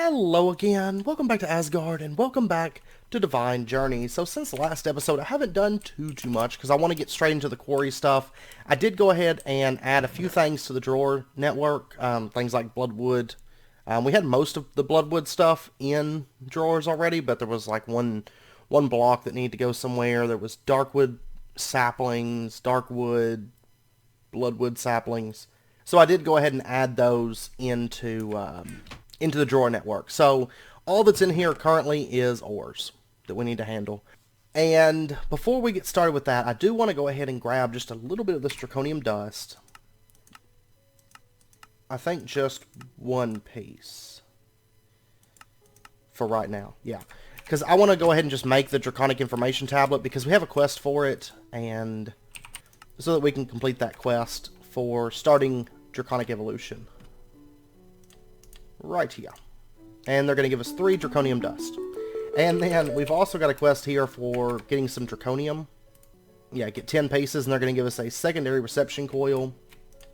Hello again, welcome back to Asgard, and welcome back to Divine Journey. So since the last episode, I haven't done too much, because I want to get straight into the quarry stuff. I did go ahead and add a few things to the drawer network, things like bloodwood. We had most of the bloodwood stuff in drawers already, but there was like one block that needed to go somewhere. There was darkwood saplings, darkwood, bloodwood saplings. So I did go ahead and add those into the drawer network. So all that's in here currently is ores that we need to handle. And before we get started with that, I do want to go ahead and grab just a little bit of this draconium dust. I think just one piece for right now. Yeah. Because I want to go ahead and just make the draconic information tablet because we have a quest for it, and so that we can complete that quest for starting draconic evolution. Right here. And they're going to give us 3 draconium dust. And then we've also got a quest here for getting some draconium. Yeah, get 10 pieces, and they're going to give us a secondary reception coil.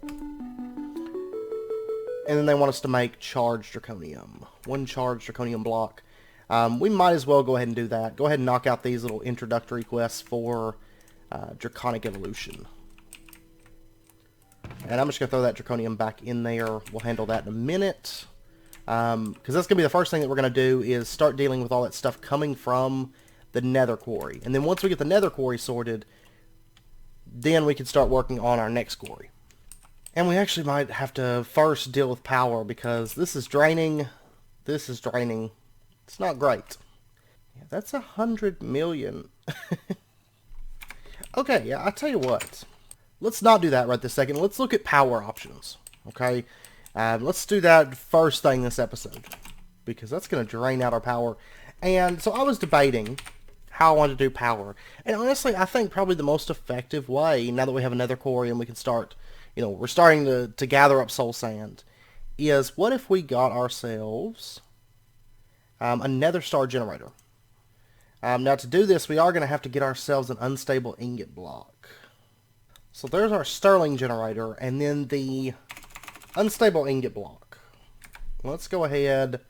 And then they want us to make charged draconium. 1 charged draconium block. We might as well go ahead and do that. Go ahead and knock out these little introductory quests for draconic evolution. And I'm just going to throw that draconium back in there. We'll handle that in a minute. Because that's going to be the first thing that we're going to do is start dealing with all that stuff coming from the Nether quarry. And then once we get the Nether quarry sorted, then we can start working on our next quarry. And we actually might have to first deal with power because this is draining. This is draining. It's not great. Yeah, that's 100 million. Okay, yeah, I'll tell you what. Let's not do that right this second. Let's look at power options. Okay? Let's do that first thing this episode, because that's going to drain out our power. And so I was debating how I wanted to do power. And honestly, I think probably the most effective way, now that we have another quarry and we can start, we're starting to gather up soul sand, is what if we got ourselves a nether star generator. Now to do this, we are going to have to get ourselves an unstable ingot block. So there's our sterling generator, and then the unstable ingot block. Let's go ahead.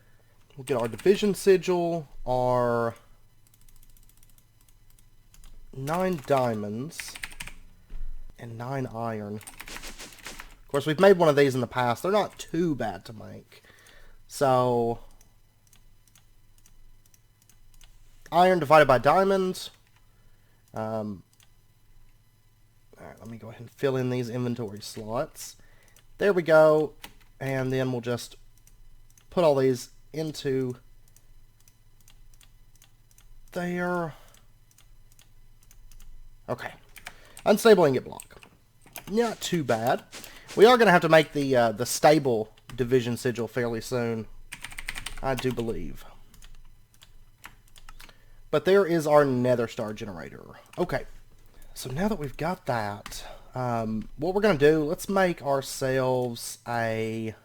We'll get our division sigil, our 9 diamonds, and 9 iron. Of course, we've made one of these in the past. They're not too bad to make. So, iron divided by diamonds. Alright, let me go ahead and fill in these inventory slots. There we go, and then we'll just put all these into there. Okay, unstable ingot block. Not too bad. We are going to have to make the stable division sigil fairly soon, I do believe. But there is our nether star generator. Okay, so now that we've got that, what we're going to do, let's make ourselves a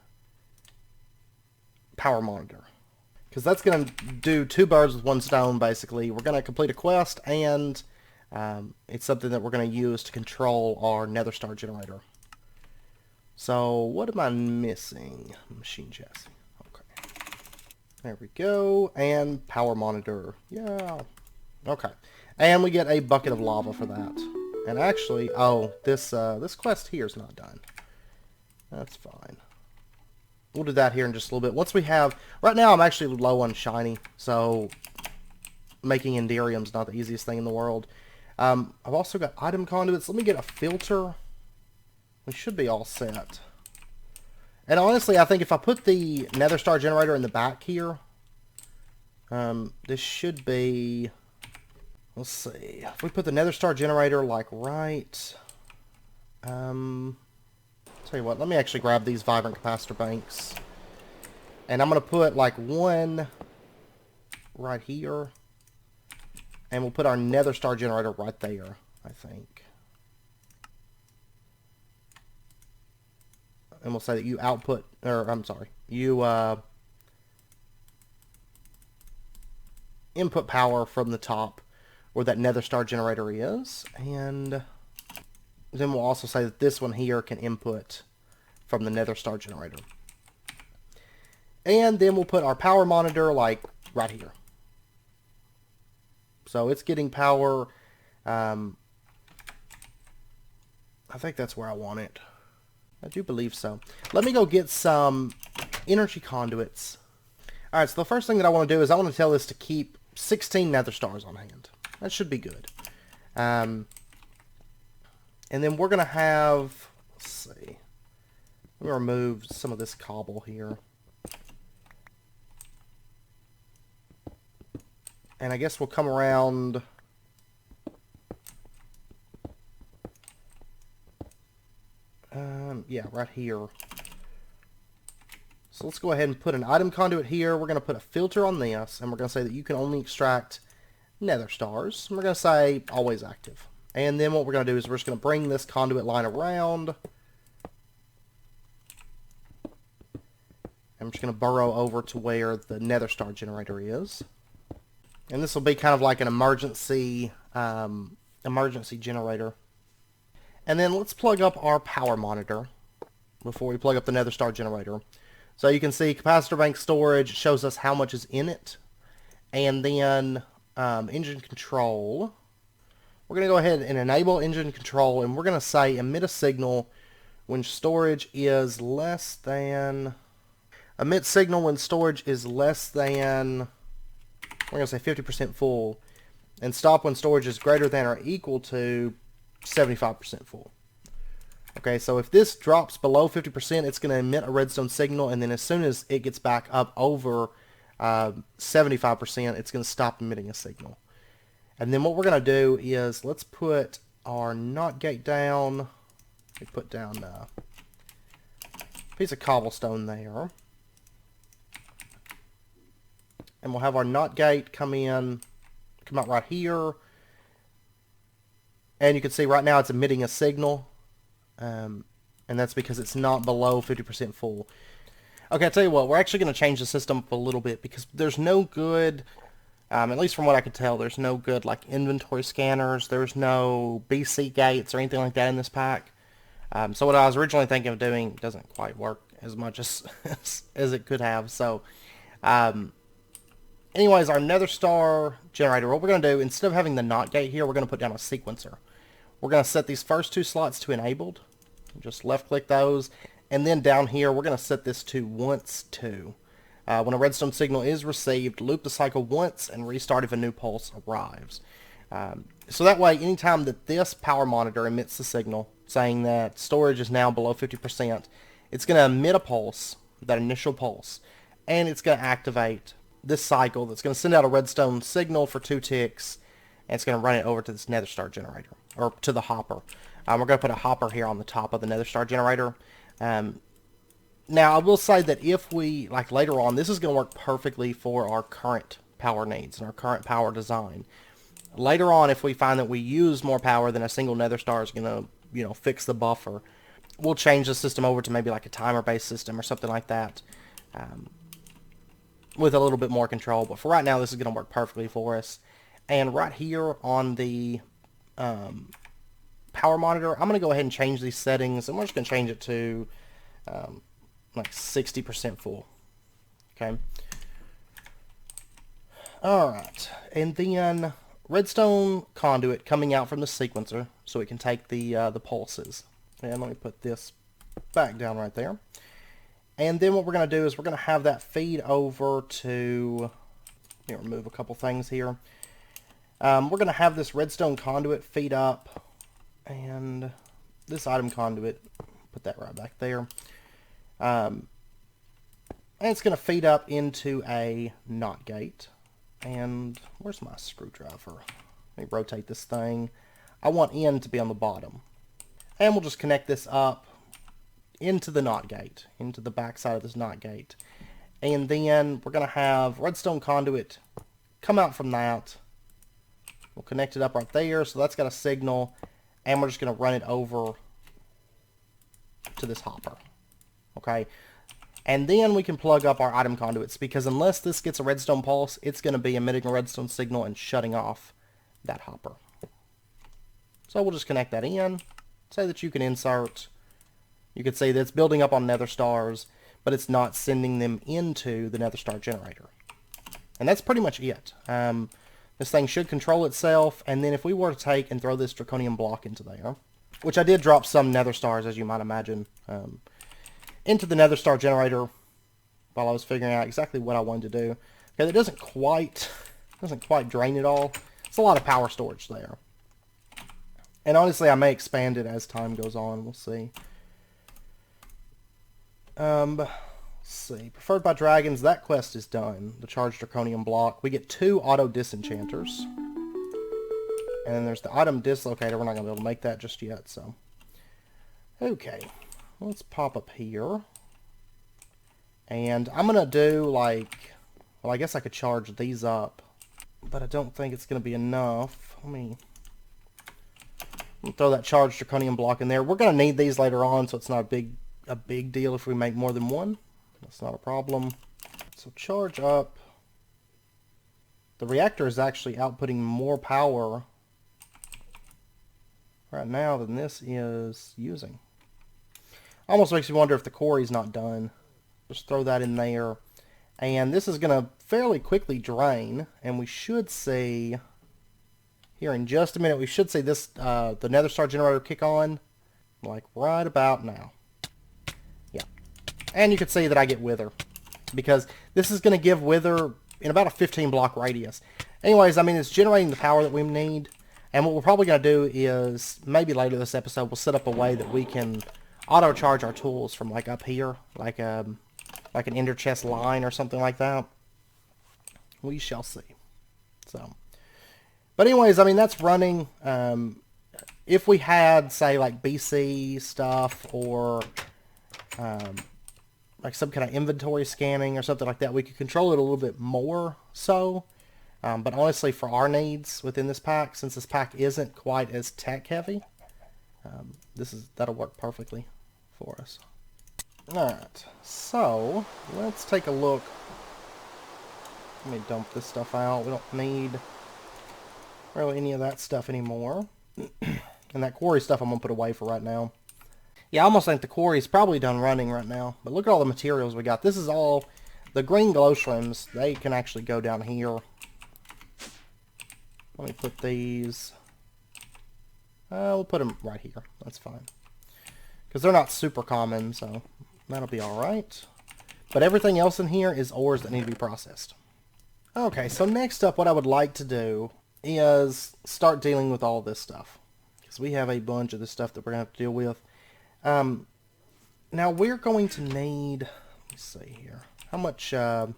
power monitor. Because that's going to do 2 birds with 1 stone, basically. We're going to complete a quest, and it's something that we're going to use to control our nether star generator. So, what am I missing? Machine chassis. Okay. There we go. And power monitor. Yeah. Okay. And we get a bucket of lava for that. And actually, oh, this quest here is not done. That's fine. We'll do that here in just a little bit. Once we have... Right now, I'm actually low on shiny, so making Enderium's not the easiest thing in the world. I've also got item conduits. Let me get a filter. We should be all set. And honestly, I think if I put the nether star generator in the back here, this should be... Let's see. If we put the nether star generator like right... tell you what, let me actually grab these vibrant capacitor banks. And I'm going to put like 1 right here. And we'll put our nether star generator right there, I think. And we'll say that you output, or I'm sorry, you input power from the top where that nether star generator is. And then we'll also say that this one here can input from the nether star generator. And then we'll put our power monitor like right here. So it's getting power. I think that's where I want it. I do believe so. Let me go get some energy conduits. Alright, so the first thing that I want to do is I want to tell this to keep 16 nether stars on hand. That should be good. And then we're going to have, let's see, let me remove some of this cobble here. And I guess we'll come around. Yeah, right here. So let's go ahead and put an item conduit here. We're going to put a filter on this, and we're going to say that you can only extract nether stars. And we're going to say always active. And then what we're going to do is we're just going to bring this conduit line around. I'm just going to burrow over to where the nether star generator is. And this will be kind of like an emergency generator. And then let's plug up our power monitor before we plug up the nether star generator. So you can see capacitor bank storage shows us how much is in it. And then engine control. We're going to go ahead and enable engine control, and we're going to say emit a signal when storage is less than... Emit signal when storage is less than... We're going to say 50% full. And stop when storage is greater than or equal to 75% full. Okay, so if this drops below 50%, it's going to emit a redstone signal, and then as soon as it gets back up over 75%, it's going to stop emitting a signal. And then what we're going to do is, let's put our NOT gate down. We put down a piece of cobblestone there. And we'll have our NOT gate come out right here. And you can see right now it's emitting a signal. And that's because it's not below 50% full. Okay, I'll tell you what, we're actually going to change the system up a little bit because there's no good, at least from what I could tell, there's no good like inventory scanners. There's no BC gates or anything like that in this pack. So what I was originally thinking of doing doesn't quite work as much as it could have. So, anyways, our nether star generator, what we're going to do, instead of having the NOT gate here, we're going to put down a sequencer. We're going to set these first two slots to enabled. Just left click those. And then down here, we're going to set this to once to. When a redstone signal is received, loop the cycle once and restart if a new pulse arrives. So that way, anytime that this power monitor emits the signal saying that storage is now below 50%, it's going to emit a pulse, that initial pulse, and it's going to activate this cycle that's going to send out a redstone signal for 2 ticks, and it's going to run it over to this nether star generator, or to the hopper. We're going to put a hopper here on the top of the nether star generator. Now, I will say that if we, like later on, this is going to work perfectly for our current power needs and our current power design. Later on, if we find that we use more power than a single nether star is going to, fix the buffer, we'll change the system over to maybe like a timer-based system or something like that, with a little bit more control. But for right now, this is going to work perfectly for us. And right here on the power monitor, I'm going to go ahead and change these settings, and we're just going to change it to like 60% full. Okay. Alright, and then redstone conduit coming out from the sequencer so it can take the pulses. And let me put this back down right there. And then what we're going to do is we're going to have that feed over to, let me remove a couple things here. We're going to have this redstone conduit feed up, and this item conduit, put that right back there. And it's going to feed up into a NOT gate. And where's my screwdriver? Let me rotate this thing. I want N to be on the bottom. And we'll just connect this up into the NOT gate, into the back side of this NOT gate. And then we're going to have redstone conduit come out from that. We'll connect it up right there, so that's got a signal, and we're just going to run it over to this hopper. Okay, and then we can plug up our item conduits, because unless this gets a redstone pulse, it's going to be emitting a redstone signal and shutting off that hopper. So we'll just connect that in, say that you can insert. You could see that it's building up on nether stars, but it's not sending them into the nether star generator. And that's pretty much it. This thing should control itself, and then if we were to take and throw this draconium block into there, which I did drop some nether stars, as you might imagine, into the nether star generator while I was figuring out exactly what I wanted to do. Okay, it doesn't quite drain it all. It's a lot of power storage there. And honestly, I may expand it as time goes on. We'll see. Let's see. Preferred by dragons. That quest is done. The charged draconium block. We get 2 auto disenchanters. And then there's the item dislocator. We're not going to be able to make that just yet, so. Okay. Let's pop up here. And I'm going to do, like... Well, I guess I could charge these up. But I don't think it's going to be enough. Let me throw that charged draconium block in there. We're going to need these later on, so it's not a big deal if we make more than one. That's not a problem. So charge up. The reactor is actually outputting more power right now than this is using. Almost makes me wonder if the quarry's not done. Just throw that in there. And this is going to fairly quickly drain, and we should see, here in just a minute, we should see this, the nether star generator kick on, like right about now. Yeah. And you can see that I get wither, because this is going to give wither in about a 15 block radius. Anyways, I mean, it's generating the power that we need, and what we're probably going to do is, maybe later this episode, we'll set up a way that we can auto-charge our tools from like up here, like an ender chest line or something like that. We shall see. So, but anyways, I mean, that's running. If we had, say, like BC stuff or like some kind of inventory scanning or something like that, we could control it a little bit more so. But honestly, for our needs within this pack, since this pack isn't quite as tech heavy, that'll work perfectly for us. Alright, so let's take a look. Let me dump this stuff out. We don't need really any of that stuff anymore. And that quarry stuff I'm going to put away for right now. Yeah, I almost think the quarry's probably done running right now. But look at all the materials we got. This is all, the green glow shrimps, they can actually go down here. Let me put these, we'll put them right here. That's fine. Because they're not super common, so that'll be alright. But everything else in here is ores that need to be processed. Okay, so next up what I would like to do is start dealing with all this stuff. Because we have a bunch of this stuff that we're going to have to deal with. Now we're going to need, let me see here, how much, we have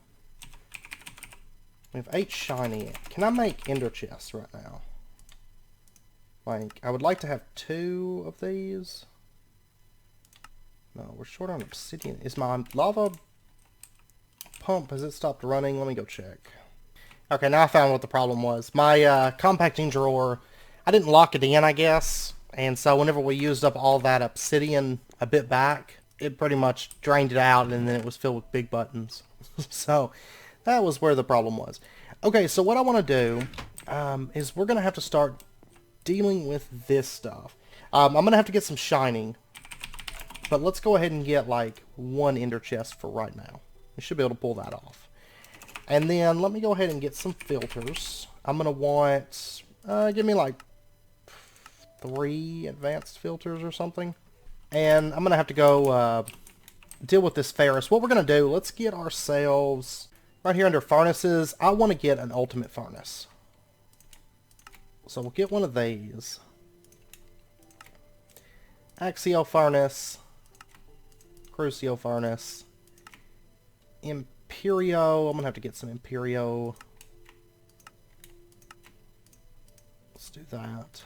8 shiny. Can I make ender chests right now? Like, I would like to have 2 of these. No, we're short on obsidian. Is my lava pump, has it stopped running? Let me go check. Okay, now I found what the problem was. My compacting drawer, I didn't lock it in, I guess. And so whenever we used up all that obsidian a bit back, it pretty much drained it out, and then it was filled with big buttons. So that was where the problem was. Okay, so what I want to do is we're going to have to start dealing with this stuff. I'm going to have to get some shining. But let's go ahead and get like 1 ender chest for right now. We should be able to pull that off. And then let me go ahead and get some filters. I'm going to want, give me like 3 advanced filters or something. And I'm going to have to go deal with this Ferris. What we're going to do, let's get ourselves, right here under furnaces, I want to get an ultimate furnace. So we'll get one of these. Axial furnace. Crucio furnace. Imperio. I'm going to have to get some Imperio. Let's do that.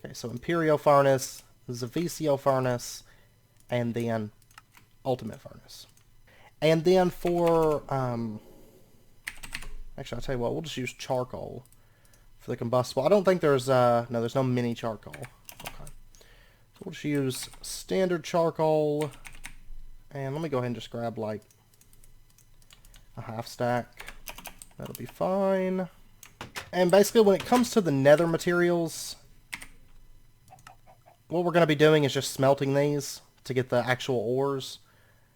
Okay, so Imperio furnace, Zavicio furnace, and then Ultimate furnace. And then for, actually I'll tell you what, we'll just use charcoal for the combustible. I don't think there's, no, there's no mini charcoal. Okay. So we'll just use standard charcoal. And let me go ahead and just grab like a half stack. That'll be fine. And basically when it comes to the nether materials, what we're going to be doing is just smelting these to get the actual ores.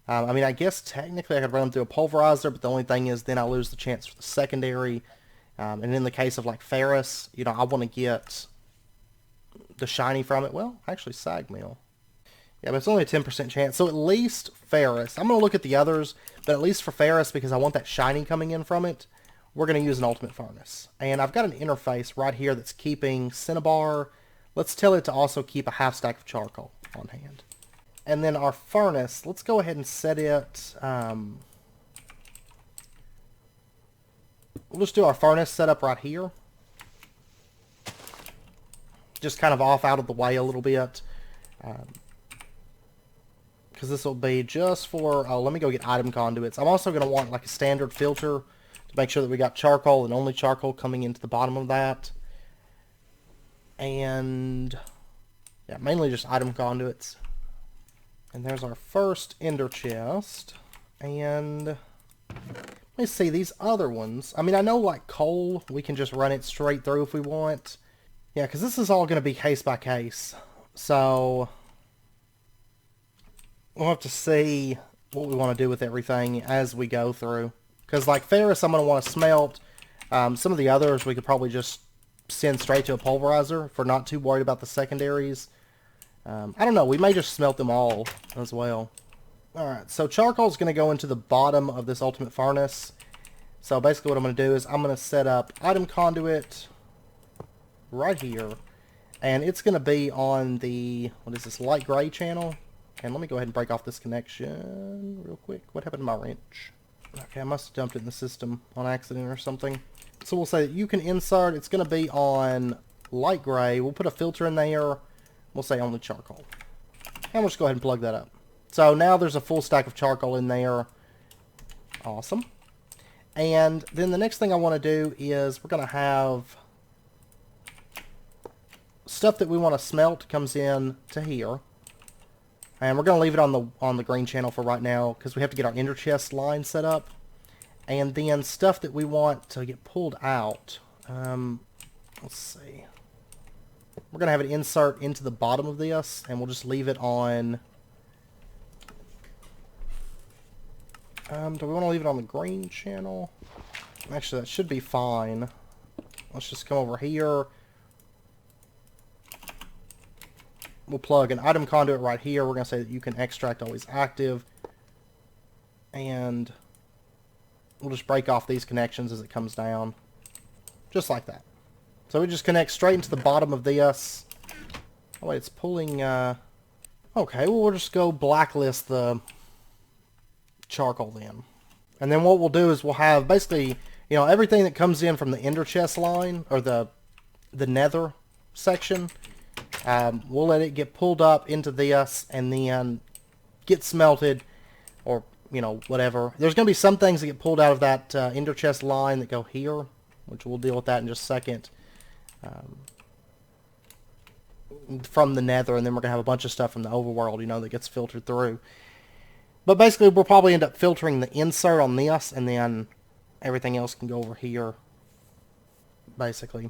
I mean, I guess technically I could run them through a pulverizer, but the only thing is then I lose the chance for the secondary. And in the case of like ferrous, you know, I want to get the shiny from it. Well, actually sag mill. Yeah, but it's only a 10% chance. So at least ferrous. I'm going to look at the others, but at least for ferrous, because I want that shiny coming in from it, we're going to use an ultimate furnace. And I've got an interface right here that's keeping cinnabar. Let's tell it to also keep a half stack of charcoal on hand. And then our furnace, let's go ahead and set it... we'll just do our furnace setup right here. Just kind of off out of the way a little bit. Because this will be just for... Oh, let me go get item conduits. I'm also going to want like a standard filter to make sure that we got charcoal and only charcoal coming into the bottom of that. And... yeah, mainly just item conduits. And there's our first ender chest. And... let me see, these other ones. I mean, I know like coal, we can just run it straight through if we want. Yeah, because this is all going to be case by case. So... we'll have to see what we want to do with everything as we go through. Because like ferrous, I'm going to want to smelt. Some of the others we could probably just send straight to a pulverizer if we're not too worried about the secondaries. I don't know. We may just smelt them all as well. Alright, so charcoal is going to go into the bottom of this ultimate furnace. So basically what I'm going to do is I'm going to set up item conduit right here. And it's going to be on the, what is this, light gray channel. And let me go ahead and break off this connection real quick. What happened to my wrench? Okay, I must have dumped it in the system on accident or something. So we'll say that you can insert, it's going to be on light gray. We'll put a filter in there. We'll say only charcoal. And we'll just go ahead and plug that up. So now there's a full stack of charcoal in there. Awesome. And then the next thing I want to do is we're going to have stuff that we want to smelt comes in to here. And we're going to leave it on the green channel for right now because we have to get our ender chest line set up. And then stuff that we want to get pulled out. Let's see. We're going to have it insert into the bottom of this, and we'll just leave it on... do we want to leave it on the green channel? Actually, that should be fine. Let's just come over here. We'll plug an item conduit right here. We're going to say that you can extract always active. And we'll just break off these connections as it comes down. Just like that. So we just connect straight into the bottom of this. Oh wait, it's pulling... okay, well we'll just go blacklist the charcoal then. And then what we'll do is we'll have basically, you know, everything that comes in from the ender chest line, or the nether section, we'll let it get pulled up into this and then get smelted, or, you know, whatever. There's going to be some things that get pulled out of that ender chest line that go here, which we'll deal with that in just a second. From the nether, and then we're going to have a bunch of stuff from the overworld, you know, that gets filtered through. But basically, we'll probably end up filtering the insert on this, and then everything else can go over here, basically,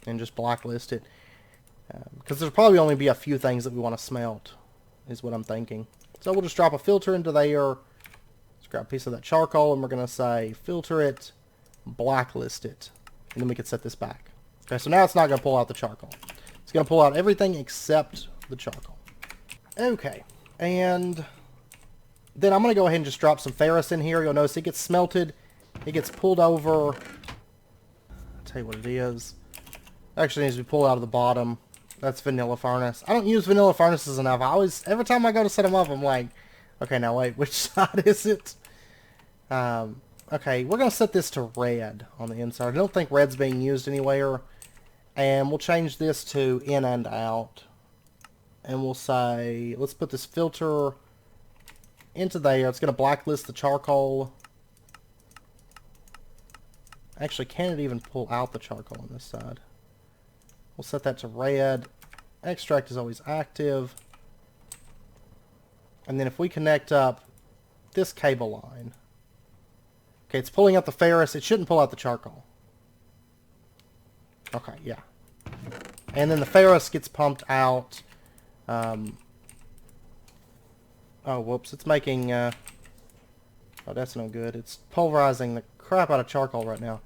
and just blacklist it. Because there'll probably only be a few things that we want to smelt, is what I'm thinking. So we'll just drop a filter into there. Let's grab a piece of that charcoal, and we're going to say filter it, blacklist it, and then we can set this back. Okay, so now it's not going to pull out the charcoal. It's going to pull out everything except the charcoal. Okay, and then I'm going to go ahead and just drop some ferrous in here. You'll notice it gets smelted. It gets pulled over. I'll tell you what it is. Actually, needs to be pulled out of the bottom. That's vanilla furnace. I don't use vanilla furnaces enough. Every time I go to set them up, I'm like, okay, now wait, which side is it? Okay, we're going to set this to red on the inside. I don't think red's being used anywhere. And we'll change this to in and out. And we'll say, let's put this filter into there. It's going to blacklist the charcoal. Actually, can it even pull out the charcoal on this side? We'll set that to red. Extract is always active. And then if we connect up this cable line. Okay, it's pulling out the ferrous. It shouldn't pull out the charcoal. Okay, yeah. And then the ferrous gets pumped out. Oh, whoops. It's making... Oh, that's no good. It's pulverizing the crap out of charcoal right now.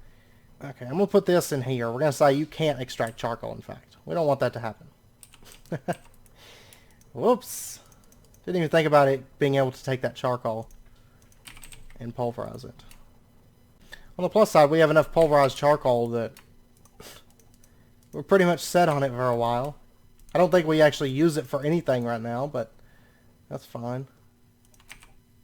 Okay, I'm going to put this in here. We're going to say you can't extract charcoal, in fact. We don't want that to happen. Whoops. Didn't even think about it being able to take that charcoal and pulverize it. On the plus side, we have enough pulverized charcoal that we're pretty much set on it for a while. I don't think we actually use it for anything right now, but that's fine.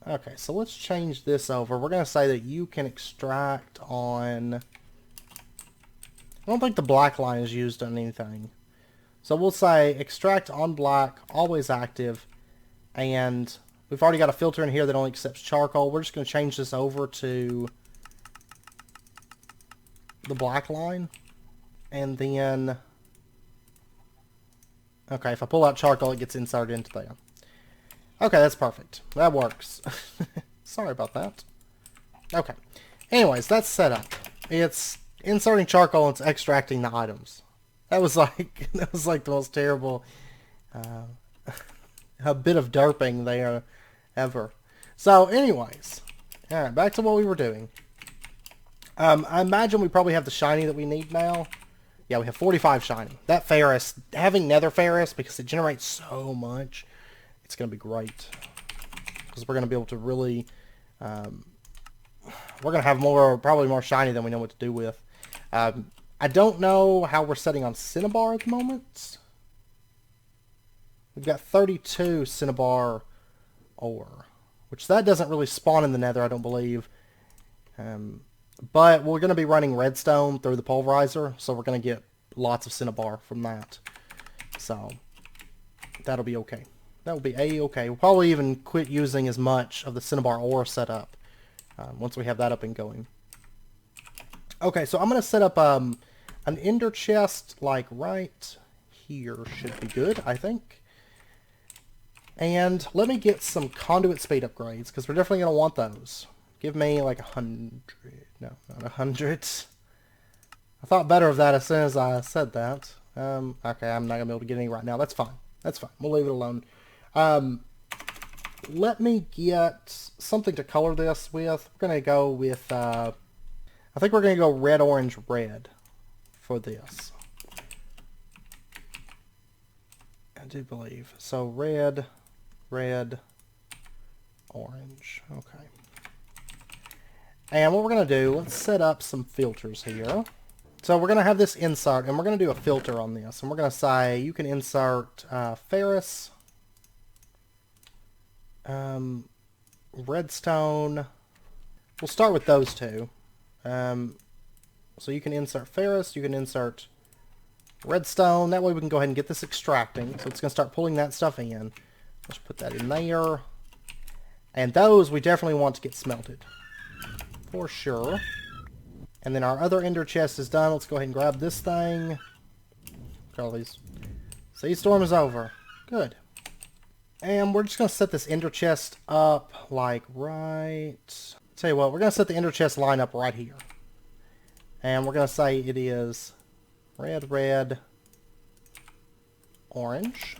Okay, so let's change this over. We're going to say that you can extract on... I don't think the black line is used on anything. So we'll say extract on black, always active, and we've already got a filter in here that only accepts charcoal. We're just going to change this over to the black line, and then... Okay, if I pull out charcoal, it gets inserted into there. Okay, that's perfect. That works. Sorry about that. Okay. Anyways, that's set up. It's inserting charcoal and it's extracting the items. That was like the most terrible a bit of derping there ever. So, anyways, all right, back to what we were doing. I imagine we probably have the shiny that we need now. Yeah, we have 45 shiny. That ferrous, having nether ferrous, because it generates so much, it's going to be great. Because we're going to be able to really... we're going to have probably more shiny than we know what to do with. I don't know how we're setting on cinnabar at the moment. We've got 32 cinnabar ore. Which that doesn't really spawn in the nether, I don't believe. But we're going to be running redstone through the pulverizer, so we're going to get lots of cinnabar from that. So, that'll be okay. That will be a-okay. We'll probably even quit using as much of the cinnabar ore set up once we have that up and going. Okay, so I'm going to set up an ender chest, like right here should be good, I think. And let me get some conduit speed upgrades, because we're definitely going to want those. Give me like 100. No, not 100. I thought better of that as soon as I said that. Okay, I'm not going to be able to get any right now. That's fine. That's fine. We'll leave it alone. Let me get something to color this with. We're going to go with... I think we're going to go red, orange, red for this. I do believe. So red, red, orange. Okay. And what we're going to do, let's set up some filters here. So we're going to have this insert, and we're going to do a filter on this. And we're going to say you can insert ferrous, redstone. We'll start with those two. So you can insert ferrous, you can insert redstone. That way we can go ahead and get this extracting. So it's going to start pulling that stuff in. Let's put that in there. And those we definitely want to get smelted. For sure. And then our other ender chest is done. Let's go ahead and grab this thing. Look at all these. Sea storm is over. Good. And we're just going to set this ender chest up like right... Tell you what, we're going to set the ender chest line up right here. And we're going to say it is red, red, orange.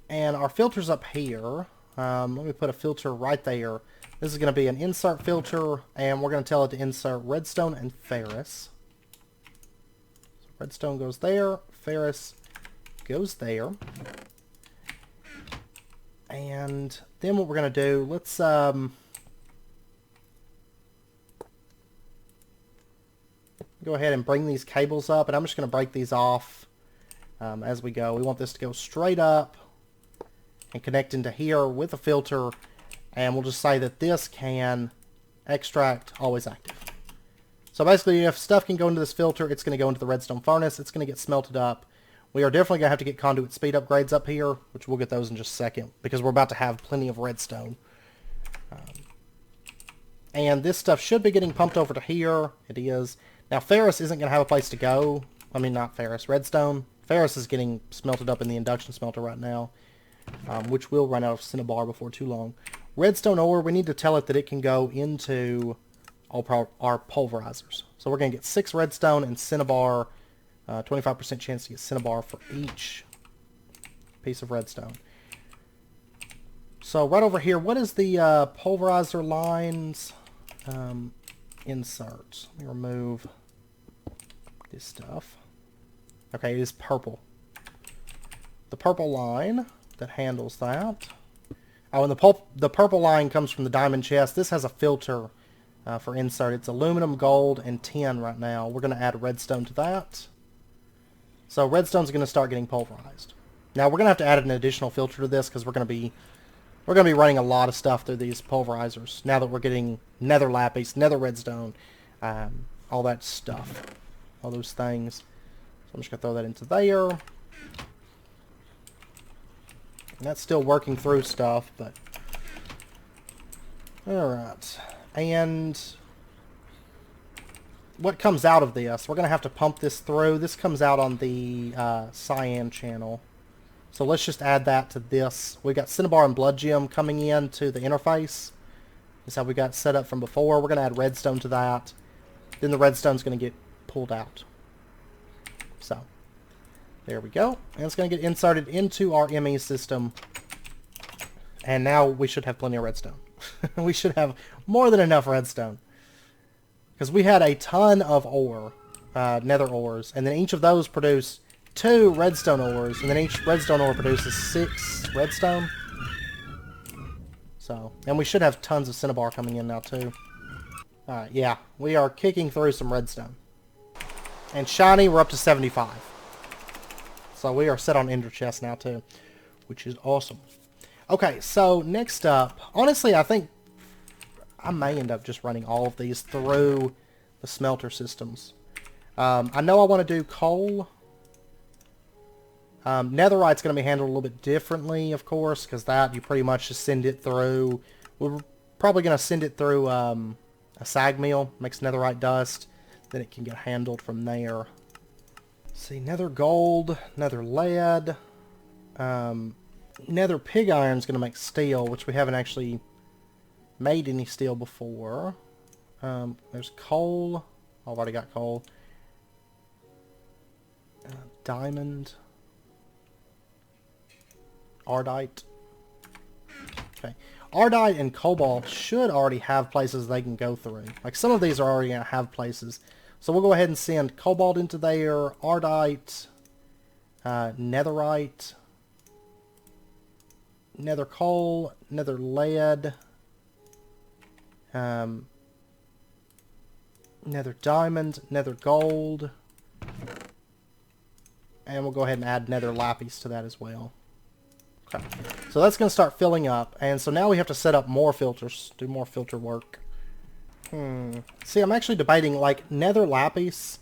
And our filter's up here. Let me put a filter right there. This is going to be an insert filter, and we're going to tell it to insert redstone and ferrous. So redstone goes there, ferrous goes there. And then what we're going to do, let's go ahead and bring these cables up, and I'm just going to break these off as we go. We want this to go straight up and connect into here with a filter. And we'll just say that this can extract always active. So basically, if stuff can go into this filter, it's going to go into the redstone furnace. It's going to get smelted up. We are definitely going to have to get conduit speed upgrades up here, which we'll get those in just a second, because we're about to have plenty of redstone. And this stuff should be getting pumped over to here. It is. Now, ferrous isn't going to have a place to go. I mean, not ferrous, redstone. Ferrous is getting smelted up in the induction smelter right now, which will run out of cinnabar before too long. Redstone ore, we need to tell it that it can go into our pulverizers. So we're going to get 6 redstone and cinnabar, 25% chance to get cinnabar for each piece of redstone. So right over here, what is the pulverizer lines? Insert. Let me remove this stuff. Okay, it is purple. The purple line that handles that. Oh, and the purple line comes from the diamond chest. This has a filter for insert. It's aluminum, gold, and tin right now. We're going to add redstone to that. So redstone's going to start getting pulverized. Now we're going to have to add an additional filter to this because we're going to be running a lot of stuff through these pulverizers now that we're getting nether lapis, nether redstone, all that stuff, all those things. So I'm just going to throw that into there. And that's still working through stuff, but alright. And what comes out of this? We're going to have to pump this through. This comes out on the cyan channel. So let's just add that to this. We've got cinnabar and blood gem coming in to the interface. That's how we got set up from before. We're going to add redstone to that. Then the redstone's going to get pulled out. So there we go. And it's going to get inserted into our ME system. And now we should have plenty of redstone. We should have more than enough redstone. Because we had a ton of ore, nether ores. And then each of those produce 2 redstone ores. And then each redstone ore produces 6 redstone. So, and we should have tons of cinnabar coming in now too. Alright, yeah. We are kicking through some redstone. And shiny, we're up to 75. So we are set on ender chest now too, which is awesome. Okay, so next up, honestly, I think I may end up just running all of these through the smelter systems. I know I want to do coal. Netherite's going to be handled a little bit differently, of course, because that you pretty much just send it through. We're probably going to send it through a sag mill, makes netherite dust, then it can get handled from there. See, nether gold, nether lead, nether pig iron is going to make steel, which we haven't actually made any steel before. There's coal. I've already got coal. Diamond. Ardite. Okay. Ardite and cobalt should already have places they can go through. Like some of these are already going to have places. So we'll go ahead and send cobalt into there, ardite, netherite, nether coal, nether lead, nether diamond, nether gold, and we'll go ahead and add nether lapis to that as well. Okay, so that's going to start filling up, and so now we have to set up more filters, do more filter work. See, I'm actually debating, like, nether lapis,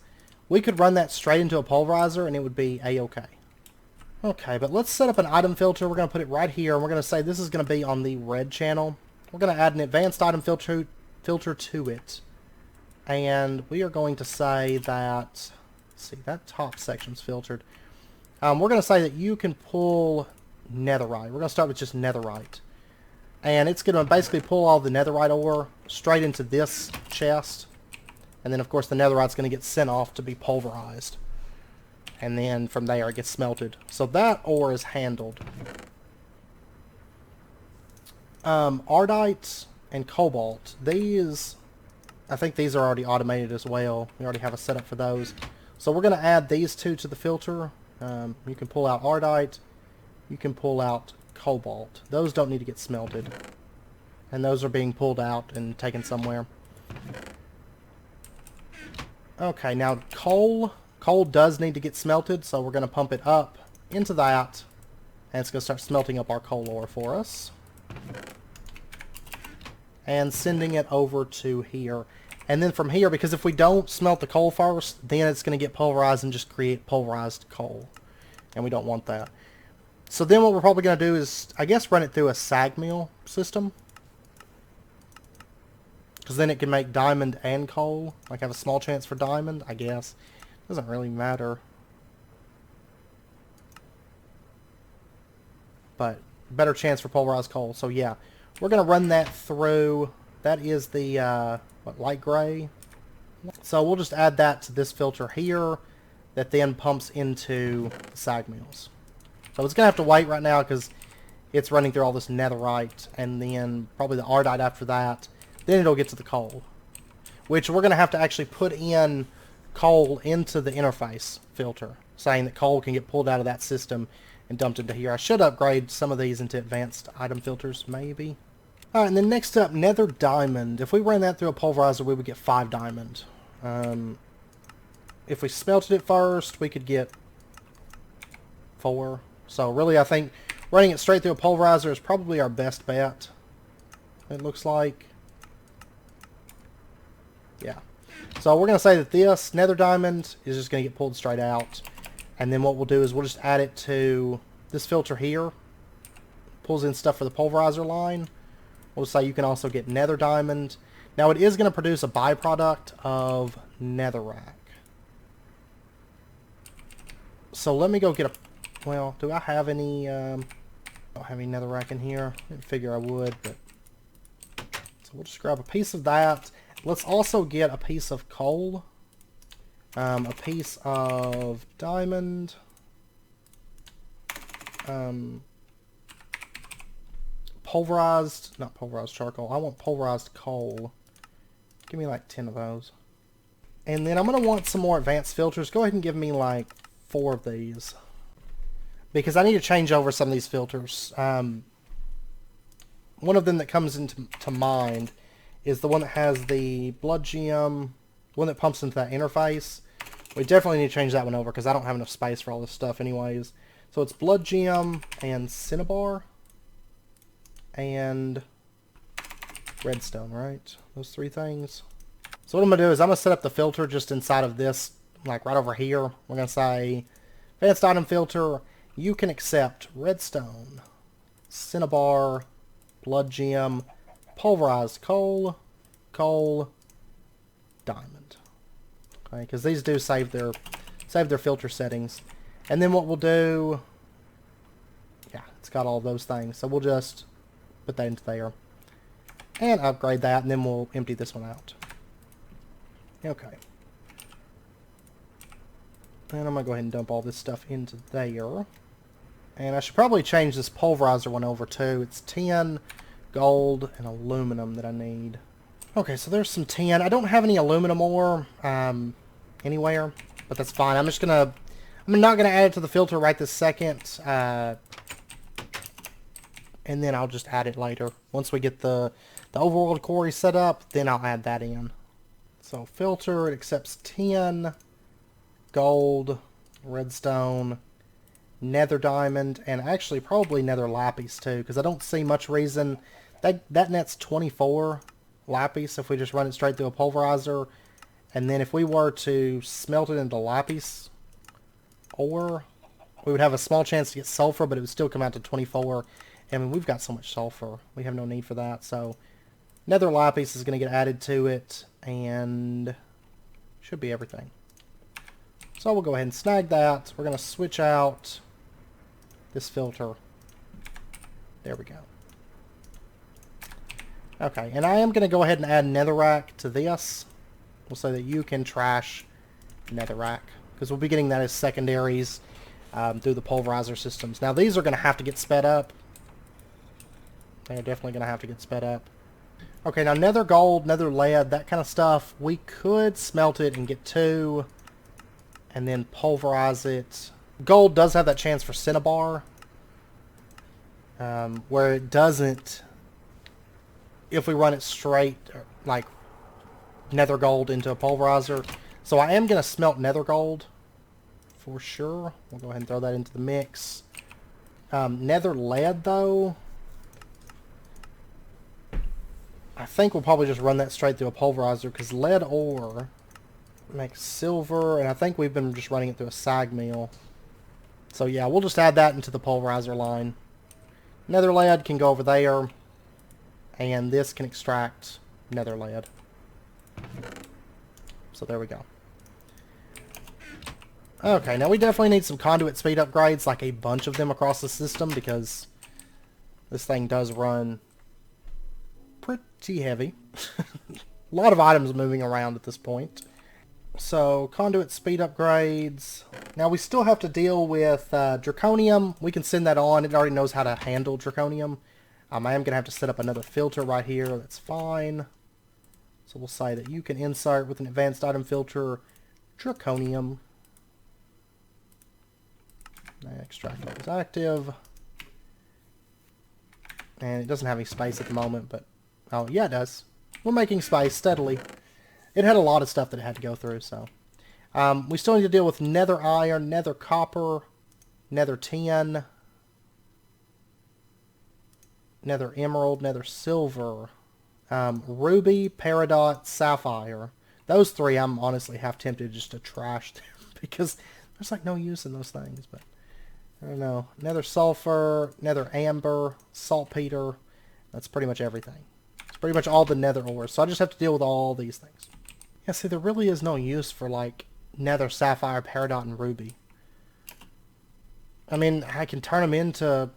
we could run that straight into a pulverizer and it would be a-okay. Okay, but let's set up an item filter. We're going to put it right here, and we're going to say this is going to be on the red channel. We're going to add an advanced item filter to it. And we are going to say that, let's see, that top section's filtered. We're going to say that you can pull netherite. We're going to start with just netherite. And it's going to basically pull all the netherite ore straight into this chest. And then, of course, the netherite's going to get sent off to be pulverized. And then from there it gets smelted. So that ore is handled. Ardite and cobalt. These, I think these are already automated as well. We already have a setup for those. So we're going to add these two to the filter. You can pull out ardite. You can pull out cobalt. Those don't need to get smelted. And those are being pulled out and taken somewhere. Okay, now coal. Coal does need to get smelted, so we're going to pump it up into that. And it's going to start smelting up our coal ore for us. And sending it over to here. And then from here, because if we don't smelt the coal first, then it's going to get pulverized and just create pulverized coal. And we don't want that. So then what we're probably going to do is, I guess, run it through a sag mill system. Because then it can make diamond and coal. Like have a small chance for diamond, I guess. Doesn't really matter. But better chance for pulverized coal. So yeah, we're going to run that through. That is the light gray. So we'll just add that to this filter here that then pumps into the sag mills. So it's going to have to wait right now because it's running through all this netherite and then probably the ardite after that. then it'll get to the coal. Which we're going to have to actually put in coal into the interface filter, saying that coal can get pulled out of that system and dumped into here. I should upgrade some of these into advanced item filters, maybe. Alright, and then next up, Nether Diamond. If we ran that through a pulverizer, we would get 5 diamond. If we smelted it first, we could get 4. So really, I think running it straight through a pulverizer is probably our best bet. It looks like. Yeah. So we're going to say that this Nether Diamond is just going to get pulled straight out. And then what we'll do is we'll just add it to this filter here. Pulls in stuff for the pulverizer line. We'll say you can also get Nether Diamond. Now it is going to produce a byproduct of Netherrack. So let me go get a... Well, do I have any... I don't have any Netherrack in here. I didn't figure I would, but... So we'll just grab a piece of that. Let's also get a piece of coal. A piece of diamond. Pulverized... Not pulverized charcoal. I want pulverized coal. Give me like 10 of those. And then I'm going to want some more advanced filters. Go ahead and give me like 4 of these. Because I need to change over some of these filters. One of them that comes into mind is the one that has the blood gem, one that pumps into that interface. We definitely need to change that one over because I don't have enough space for all this stuff anyways. So it's blood gem and cinnabar and redstone, right? Those 3 things. So what I'm going to do is I'm going to set up the filter just inside of this, like right over here. We're going to say, advanced item filter, you can accept redstone, cinnabar, blood gem, pulverized coal, diamond. Okay, because these do save their filter settings. And then what we'll do, yeah, it's got all those things. So we'll just put that into there and upgrade that, and then we'll empty this one out. Okay. And I'm going to go ahead and dump all this stuff into there. And I should probably change this pulverizer one over too. It's tin, gold, and aluminum that I need. Okay, so there's some tin. I don't have any aluminum ore anywhere, but that's fine. I'm not gonna add it to the filter right this second. And then I'll just add it later. Once we get the overworld quarry set up, then I'll add that in. So filter, it accepts tin, gold, redstone, nether diamond, and actually probably nether lapis too, because I don't see much reason. That nets 24 lapis if we just run it straight through a pulverizer. And then if we were to smelt it into lapis ore, we would have a small chance to get sulfur, but it would still come out to 24. I mean, we've got so much sulfur. We have no need for that. So nether lapis is going to get added to it, and should be everything. So we'll go ahead and snag that. We're going to switch out this filter. There we go. Okay, and I am going to go ahead and add netherrack to this. We'll say that you can trash netherrack, because we'll be getting that as secondaries through the pulverizer systems. Now these are going to have to get sped up. They're definitely going to have to get sped up. Okay, now nether gold, nether lead, that kind of stuff, we could smelt it and get 2 and then pulverize it. Gold does have that chance for cinnabar, where it doesn't if we run it straight, like nether gold into a pulverizer. So I am going to smelt nether gold for sure. We'll go ahead and throw that into the mix. Nether lead, though, I think we'll probably just run that straight through a pulverizer, because lead ore makes silver, and I think we've been just running it through a sag mill. So yeah, we'll just add that into the pulverizer line. Nether lead can go over there, and this can extract nether lead. So there we go. Okay, now we definitely need some conduit speed upgrades, like a bunch of them across the system, because this thing does run pretty heavy. A lot of items moving around at this point. So, conduit speed upgrades. Now we still have to deal with draconium. We can send that on. It already knows how to handle draconium. I am going to have to set up another filter right here. That's fine. So we'll say that you can insert with an advanced item filter draconium. Extract is active. And it doesn't have any space at the moment, but... Oh, yeah, it does. We're making space steadily. It had a lot of stuff that it had to go through, so... we still need to deal with Nether Iron, Nether Copper, Nether Tin, Nether Emerald, Nether Silver, Ruby, Peridot, Sapphire. Those three I'm honestly half tempted just to trash them because there's like no use in those things, but... I don't know. Nether Sulfur, Nether Amber, Saltpeter. That's pretty much everything. It's pretty much all the Nether ores. So I just have to deal with all these things. Yeah, see, there really is no use for, like, Nether Sapphire, Peridot, and Ruby. I mean, I can turn them into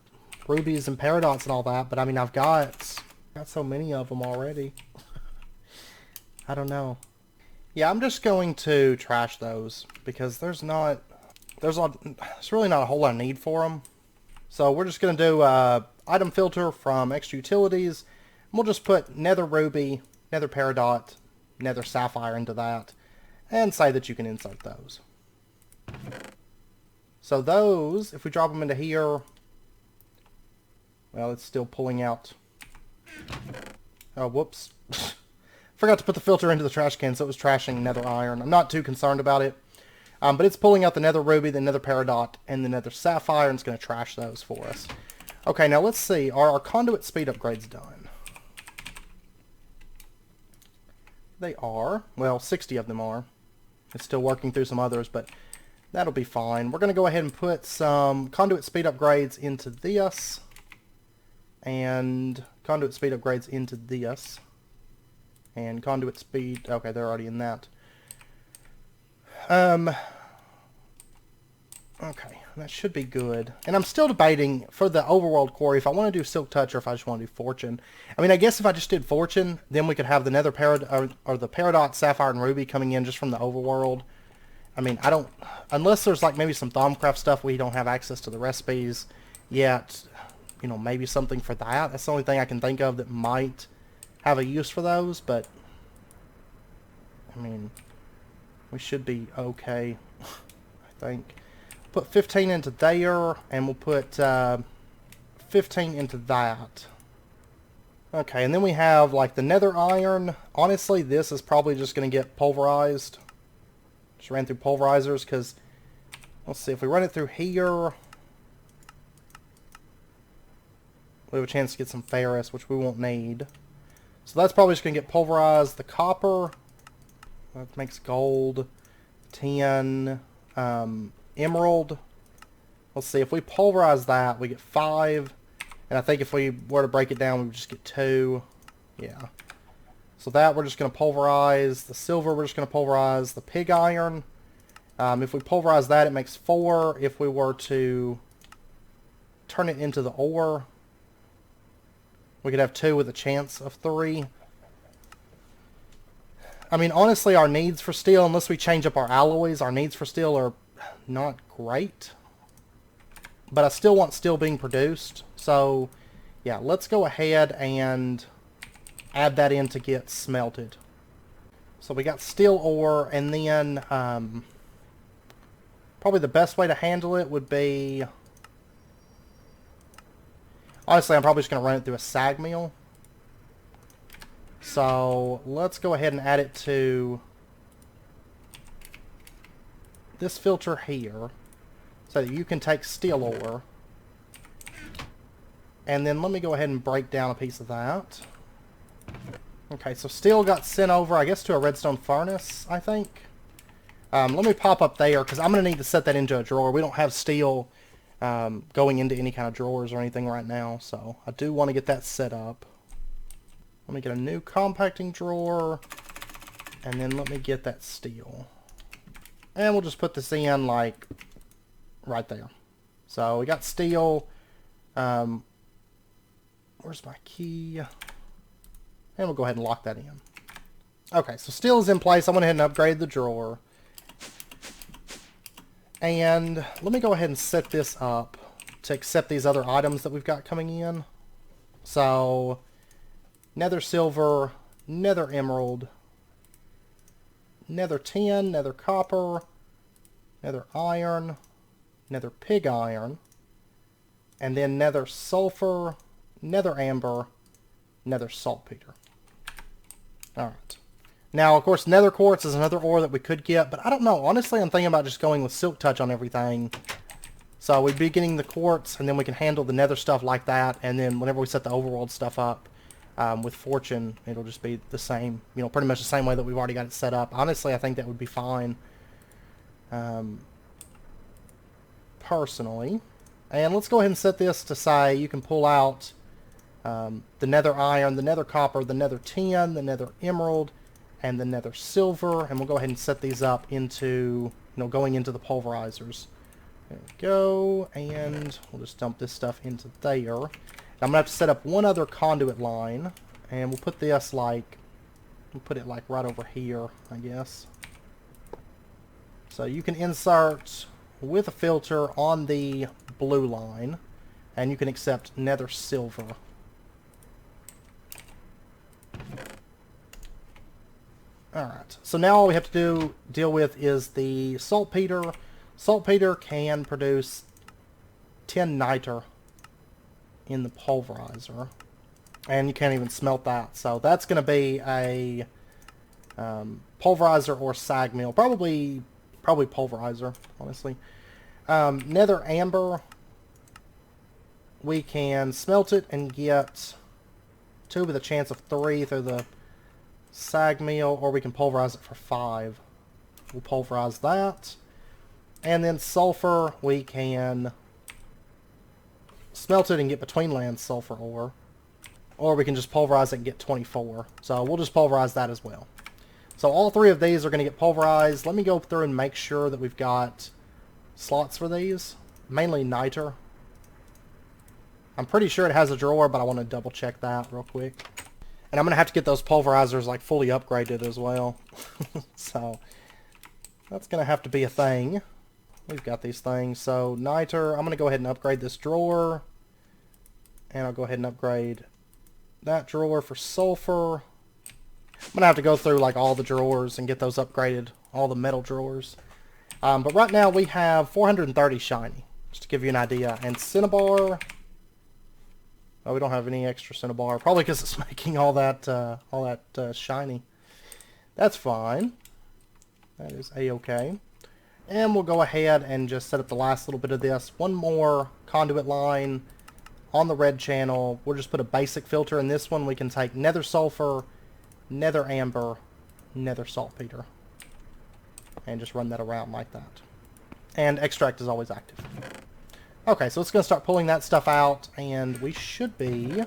rubies and peridots and all that, but I mean, I've got so many of them already. I don't know. Yeah, I'm just going to trash those because there's really not a whole lot of need for them. So we're just going to do item filter from extra utilities. We'll just put Nether Ruby, Nether Peridot, Nether Sapphire into that, and say that you can insert those. So those, if we drop them into here, well, it's still pulling out. Oh, whoops. Forgot to put the filter into the trash can, so it was trashing Nether Iron. I'm not too concerned about it. But it's pulling out the Nether Ruby, the Nether Peridot, and the Nether Sapphire, and it's going to trash those for us. Okay, now let's see. Are our Conduit speed upgrades done? They are. Well, 60 of them are. It's still working through some others, but that'll be fine. We're going to go ahead and put some Conduit speed upgrades into this. And Conduit speed upgrades into this. And Conduit speed... Okay, they're already in that. Okay, that should be good. And I'm still debating for the overworld quarry if I want to do Silk Touch or if I just want to do Fortune. I mean, I guess if I just did Fortune, then we could have the Nether or the Peridot, Sapphire, and Ruby coming in just from the overworld. I mean, I don't... Unless there's like maybe some Thaumcraft stuff we don't have access to the recipes yet. You know, maybe something for that. That's the only thing I can think of that might have a use for those, but... I mean... We should be okay, I think. Put 15 into there, and we'll put 15 into that. Okay, and then we have, like, the Nether Iron. Honestly, this is probably just going to get pulverized. Just ran through pulverizers, because, let's see, if we run it through here, we have a chance to get some ferrous, which we won't need. So that's probably just going to get pulverized. The copper... That makes gold, tin, emerald. Let's see, if we pulverize that, we get 5. And I think if we were to break it down, we would just get 2. Yeah. So that we're just going to pulverize. The silver we're just going to pulverize. The pig iron, if we pulverize that, it makes 4. If we were to turn it into the ore, we could have 2 with a chance of 3. I mean, honestly, our needs for steel, unless we change up our alloys, our needs for steel are not great. But I still want steel being produced. So, yeah, let's go ahead and add that in to get smelted. So we got steel ore, and then probably the best way to handle it would be... Honestly, I'm probably just going to run it through a sag mill. So let's go ahead and add it to this filter here so that you can take steel ore. And then let me go ahead and break down a piece of that. Okay, so steel got sent over, I guess, to a redstone furnace, I think. Let me pop up there because I'm going to need to set that into a drawer. We don't have steel going into any kind of drawers or anything right now, so I do want to get that set up. Let me get a new compacting drawer, and then let me get that steel. And we'll just put this in, like, right there. So we got steel. Where's my key? And we'll go ahead and lock that in. Okay, so steel is in place. I went ahead and upgraded the drawer. And let me go ahead and set this up to accept these other items that we've got coming in. So... Nether Silver, Nether Emerald, nether tin, nether copper, nether iron, nether pig iron, and then nether sulfur, nether amber, nether saltpeter. Alright. Now, of course, nether quartz is another ore that we could get, but I don't know. Honestly, I'm thinking about just going with silk touch on everything. So we'd be getting the quartz, and then we can handle the nether stuff like that, and then whenever we set the overworld stuff up with fortune, it'll just be the same, you know, pretty much the same way that we've already got it set up. Honestly, I think that would be fine. Personally. And let's go ahead and set this to say you can pull out the nether iron, the nether copper, the nether tin, the nether emerald, and the nether silver. And we'll go ahead and set these up into, you know, going into the pulverizers. There we go. And we'll just dump this stuff into there. I'm going to have to set up one other conduit line. And we'll put this like, we'll put it like right over here, I guess. So you can insert with a filter on the blue line, and you can accept nether silver. Alright, so now all we have to deal with is the saltpeter. Saltpeter can produce 10 niter in the pulverizer, and you can't even smelt that. So that's going to be a pulverizer or sag mill. Probably pulverizer, honestly. Nether amber, we can smelt it and get 2 with a chance of 3 through the sag mill, or we can pulverize it for 5. We'll pulverize that. And then sulfur, we can smelt it and get between land sulfur ore, or we can just pulverize it and get 24. So we'll just pulverize that as well. So all 3 of these are going to get pulverized. Let me go through and make sure that we've got slots for these. Mainly niter. I'm pretty sure it has a drawer, but I want to double check that real quick. And I'm going to have to get those pulverizers like fully upgraded as well. So that's going to have to be a thing. We've got these things. So niter, I'm going to go ahead and upgrade this drawer. And I'll go ahead and upgrade that drawer for sulfur. I'm going to have to go through like all the drawers and get those upgraded, all the metal drawers. But right now we have 430 shiny, just to give you an idea. And cinnabar, oh, we don't have any extra cinnabar, probably because it's making all that shiny. That's fine. That is a-okay. And we'll go ahead and just set up the last little bit of this. One more conduit line on the red channel. We'll just put a basic filter in this one. We can take nether sulfur, nether amber, nether saltpeter, and just run that around like that. And extract is always active. Okay, so it's going to start pulling that stuff out, and we should be...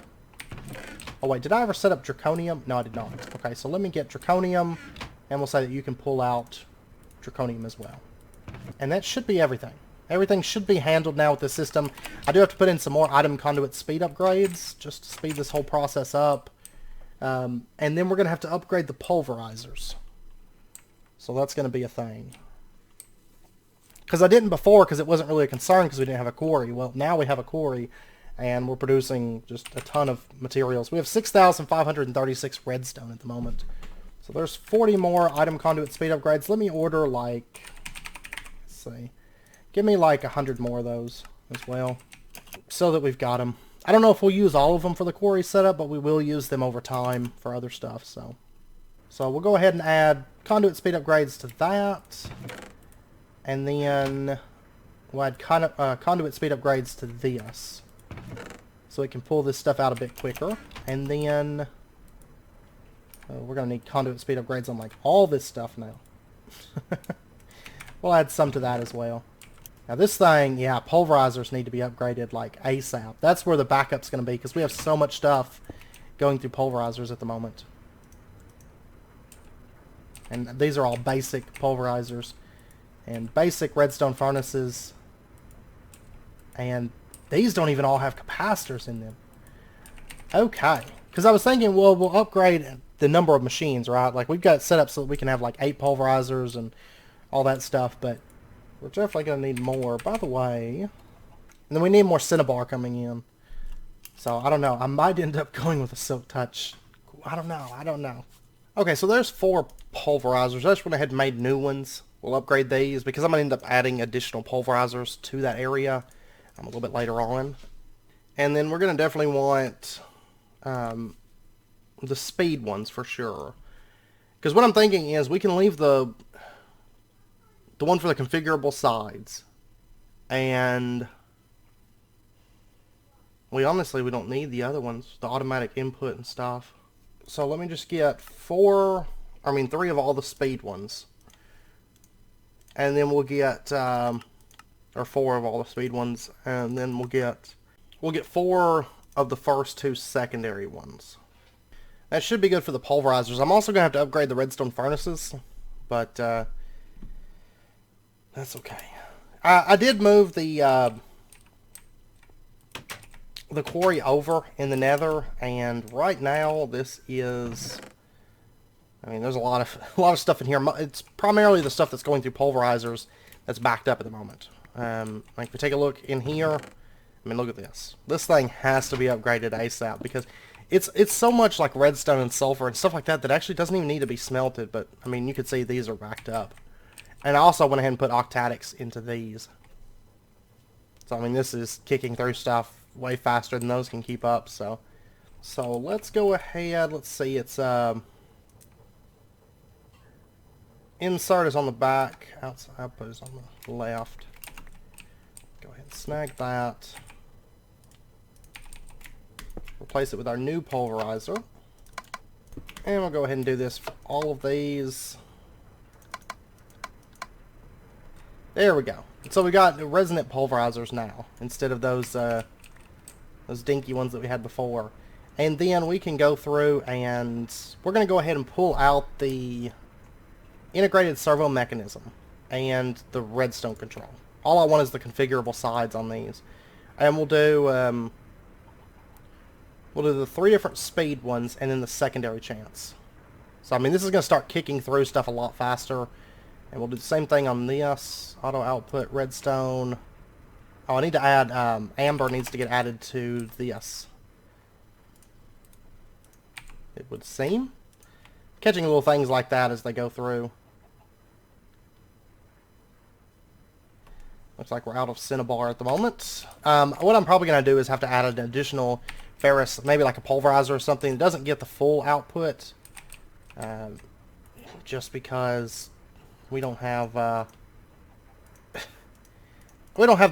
Oh wait, did I ever set up draconium? No, I did not. Okay, so let me get draconium, and we'll say that you can pull out draconium as well. And that should be everything. Everything should be handled now with this system. I do have to put in some more item conduit speed upgrades, just to speed this whole process up. And then we're going to have to upgrade the pulverizers. So that's going to be a thing. Because I didn't before, because it wasn't really a concern, because we didn't have a quarry. Well, now we have a quarry, and we're producing just a ton of materials. We have 6,536 redstone at the moment. So there's 40 more item conduit speed upgrades. Let me order like... Let's see. Give me like 100 more of those as well, so that we've got them. I don't know if we'll use all of them for the quarry setup, but we will use them over time for other stuff. So we'll go ahead and add conduit speed upgrades to that. And then we'll add conduit speed upgrades to this. So it can pull this stuff out a bit quicker. And then we're going to need conduit speed upgrades on like all this stuff now. We'll add some to that as well. Now this thing, yeah, pulverizers need to be upgraded like ASAP. That's where the backup's going to be, because we have so much stuff going through pulverizers at the moment. And these are all basic pulverizers. And basic redstone furnaces. And these don't even all have capacitors in them. Okay. Because I was thinking, well, we'll upgrade the number of machines, right? Like, we've got it set up so that we can have like 8 pulverizers and all that stuff, but we're definitely going to need more. By the way, and then we need more cinnabar coming in. So, I don't know. I might end up going with a silk touch. I don't know. Okay, so there's 4 pulverizers. I just went ahead and made new ones. We'll upgrade these because I'm going to end up adding additional pulverizers to that area a little bit later on. And then we're going to definitely want the speed ones for sure. Because what I'm thinking is we can leave the one for the configurable sides. And we don't need the other ones, the automatic input and stuff. So let me just get 3 of all the speed ones. And then we'll get, or 4 of all the speed ones, and then we'll get 4 of the first 2 secondary ones. That should be good for the pulverizers. I'm also going to have to upgrade the Redstone Furnaces, but that's okay. I did move the quarry over in the Nether, and right now this is, there's a lot of stuff in here. It's primarily the stuff that's going through pulverizers that's backed up at the moment. Like if we take a look in here, look at this. This thing has to be upgraded ASAP because it's so much like redstone and sulfur and stuff like that that actually doesn't even need to be smelted. But you can see these are backed up. And I also went ahead and put octatics into these. So this is kicking through stuff way faster than those can keep up. So let's go ahead. Let's see. It's insert is on the back. Outside output is on the left. Go ahead and snag that. Replace it with our new pulverizer. And we'll go ahead and do this for all of these. There we go. So we got resonant pulverizers now, instead of those dinky ones that we had before. And then we can go through and we're going to go ahead and pull out the integrated servo mechanism and the redstone control. All I want is the configurable sides on these. And we'll do the 3 different speed ones and then the secondary chance. So this is going to start kicking through stuff a lot faster. And we'll do the same thing on this. Auto output redstone. Oh, I need to add, amber needs to get added to this. It would seem. Catching little things like that as they go through. Looks like we're out of cinnabar at the moment. What I'm probably going to do is have to add an additional ferrous, maybe like a pulverizer or something. It doesn't get the full output. Just because we don't have the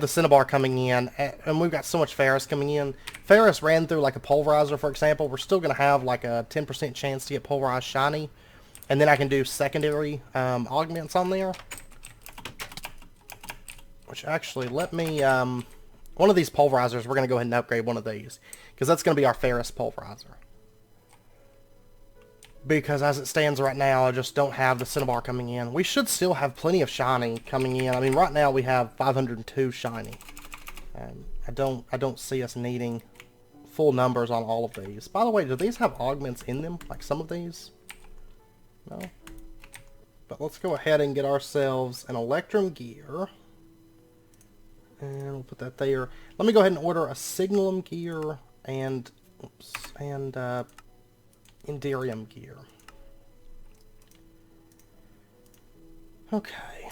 cinnabar coming in, and we've got so much ferrous coming in. Ferrous ran through like a pulverizer, for example. We're still going to have like a 10% chance to get pulverized shiny, and then I can do secondary augments on there. Which actually, let me, one of these pulverizers, we're going to go ahead and upgrade one of these, because that's going to be our ferrous pulverizer. Because as it stands right now, I just don't have the cinnabar coming in. We should still have plenty of shiny coming in. Right now we have 502 shiny. I don't see us needing full numbers on all of these. By the way, do these have augments in them? Like some of these? No? But let's go ahead and get ourselves an electrum gear. And we'll put that there. Let me go ahead and order a signalum gear and Inderium gear. Okay.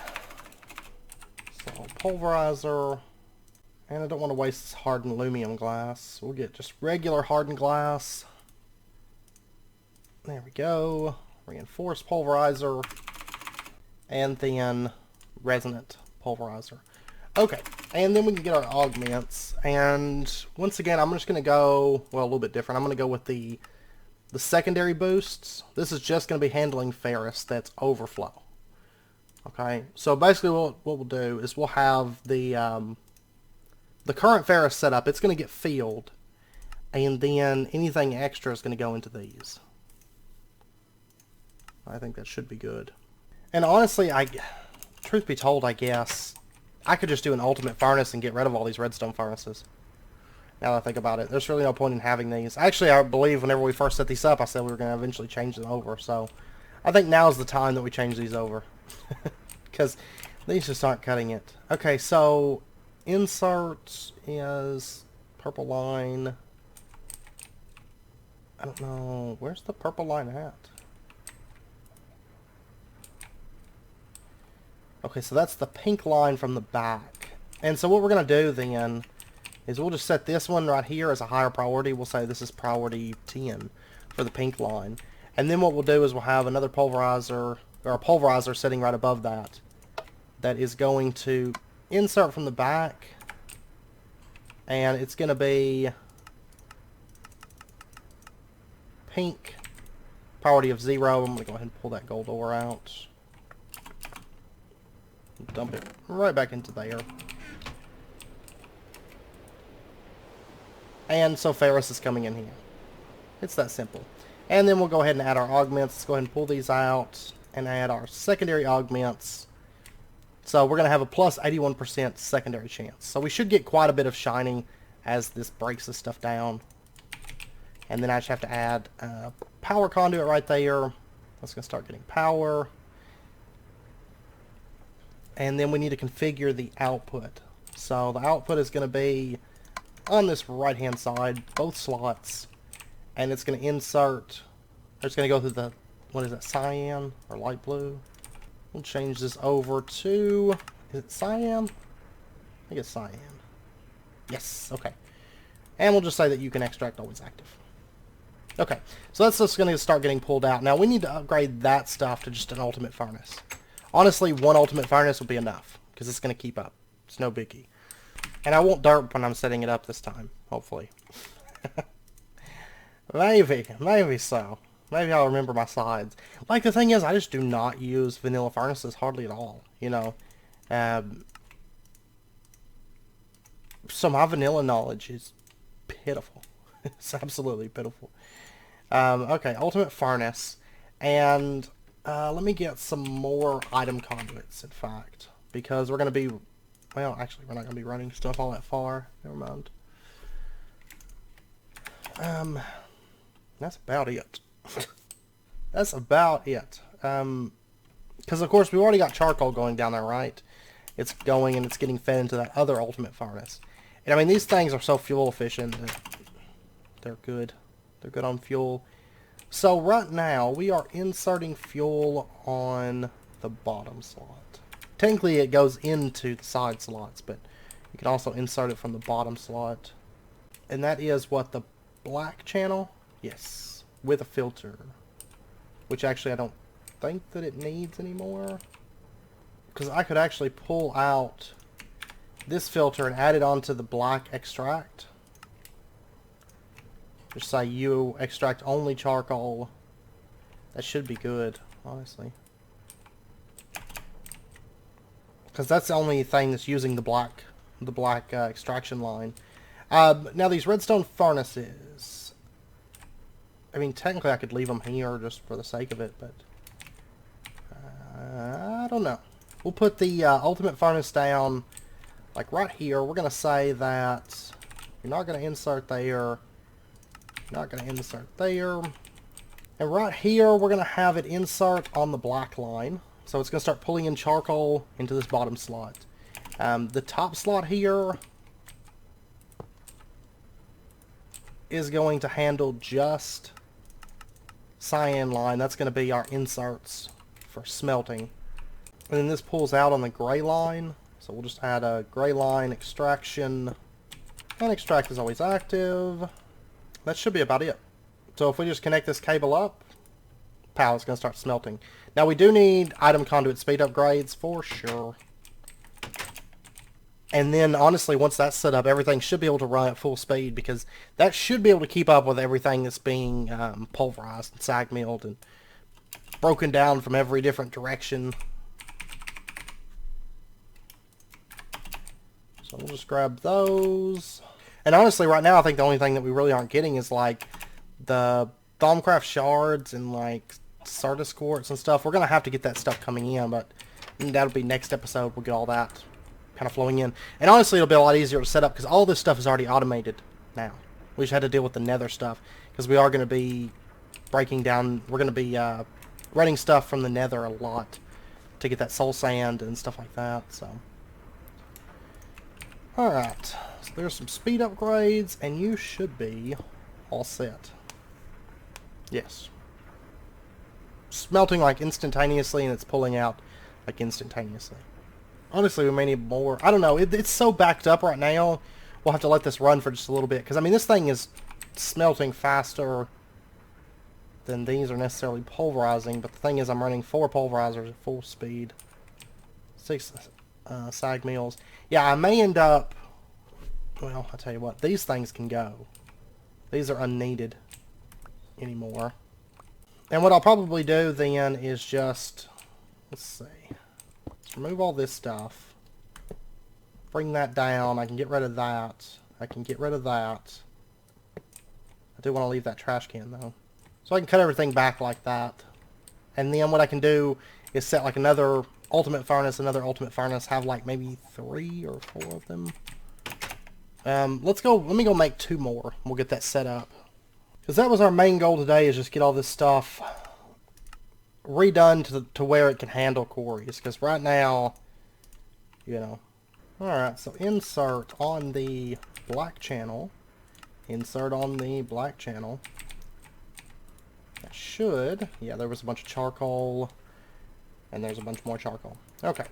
So pulverizer. And I don't want to waste this hardened aluminum glass. We'll get just regular hardened glass. There we go. Reinforced pulverizer. And then resonant pulverizer. Okay. And then we can get our augments. And once again, I'm just going to go, well, a little bit different. I'm going to go with the secondary boosts. This is just going to be handling ferrous that's overflow. Okay, so basically what we'll do is we'll have the current ferrous setup. It's going to get filled, and then anything extra is going to go into these. I think that should be good. And honestly, truth be told, I guess I could just do an ultimate furnace and get rid of all these redstone furnaces. Now that I think about it, there's really no point in having these. Actually, I believe whenever we first set these up, I said we were going to eventually change them over. So I think now's the time that we change these over. Because these just aren't cutting it. Okay, so insert is purple line. I don't know. Where's the purple line at? Okay, so that's the pink line from the back. And so what we're going to do then is we'll just set this one right here as a higher priority. We'll say this is priority 10 for the pink line. And then what we'll do is we'll have another pulverizer, or a pulverizer sitting right above that, that is going to insert from the back. And it's going to be pink, priority of 0. I'm going to go ahead and pull that gold ore out. Dump it right back into there. And so ferrous is coming in here. It's that simple. And then we'll go ahead and add our augments. Let's go ahead and pull these out and add our secondary augments. So we're going to have a plus 81% secondary chance. So we should get quite a bit of shining as this breaks this stuff down. And then I just have to add a power conduit right there. That's going to start getting power. And then we need to configure the output. So the output is going to be on this right hand side, both slots. And it's going to insert, or it's going to go through the, what is that, cyan or light blue? We'll change this over to, is it cyan? I think it's cyan. Yes, okay. And we'll just say that you can extract always active. Okay, so that's just going to start getting pulled out. Now we need to upgrade that stuff to just an ultimate furnace. Honestly, one ultimate furnace will be enough, because it's going to keep up. It's no biggie. And I won't derp when I'm setting it up this time, hopefully. Maybe so. Maybe I'll remember my slides. Like, the thing is, I just do not use vanilla furnaces hardly at all, you know. So my vanilla knowledge is pitiful. It's absolutely pitiful. Okay, ultimate furnace. And let me get some more item conduits, in fact. Because we're going to be... Well, actually, we're not going to be running stuff all that far. Never mind. That's about it. That's about it. Because, of course, we've already got charcoal going down there, right? It's going and it's getting fed into that other ultimate furnace. And, I mean, these things are so fuel efficient. They're good. They're good on fuel. So, right now, we are inserting fuel on the bottom slot. Technically, it goes into the side slots, but you can also insert it from the bottom slot. And that is what, the black channel? Yes, with a filter. Which actually I don't think that it needs anymore. Because I could actually pull out this filter and add it onto the black extract. Just say you extract only charcoal. That should be good, honestly. Because that's the only thing that's using the black extraction line. Now these redstone furnaces. I mean, technically I could leave them here just for the sake of it, but I don't know. We'll put the ultimate furnace down, like right here. We're going to say that you're not going to insert there. You're not going to insert there. And right here, we're going to have it insert on the black line. So it's going to start pulling in charcoal into this bottom slot. The top slot here is going to handle just cyan line. That's going to be our inserts for smelting. And then this pulls out on the gray line. So we'll just add a gray line extraction. And extract is always active. That should be about it. So if we just connect this cable up, pow, it's going to start smelting. Now we do need item conduit speed upgrades for sure. And then honestly, once that's set up, everything should be able to run at full speed, because that should be able to keep up with everything that's being pulverized and sag milled and broken down from every different direction. So we'll just grab those. And honestly, right now, I think the only thing that we really aren't getting is like the Thaumcraft shards and like Sardis quartz and stuff. We're going to have to get that stuff coming in, but that'll be next episode. We'll get all that kind of flowing in. And honestly, it'll be a lot easier to set up because all this stuff is already automated now. We just had to deal with the nether stuff because we are going to be breaking down, we're going to be running stuff from the nether a lot to get that soul sand and stuff like that. So, alright, so there's some speed upgrades and you should be all set. Yes. Smelting like instantaneously, and it's pulling out like instantaneously. Honestly, we may need more. I don't know. It's so backed up right now. We'll have to let this run for just a little bit. Because, I mean, this thing is smelting faster than these are necessarily pulverizing. But the thing is, I'm running 4 pulverizers at full speed. 6 sag mills. Yeah, I may end up... Well, I'll tell you what. These things can go. These are unneeded anymore. And what I'll probably do then is just... Let's see. Let's remove all this stuff. Bring that down. I can get rid of that. I can get rid of that. I do want to leave that trash can, though. So I can cut everything back like that. And then what I can do is set like another ultimate furnace, have like maybe 3 or 4 of them. Let me go make 2 more. We'll get that set up. Because that was our main goal today, is just get all this stuff redone to where it can handle quarries. Because right now, you know. Alright, so insert on the black channel. Insert on the black channel. That should. Yeah, there was a bunch of charcoal. And there's a bunch more charcoal. Okay.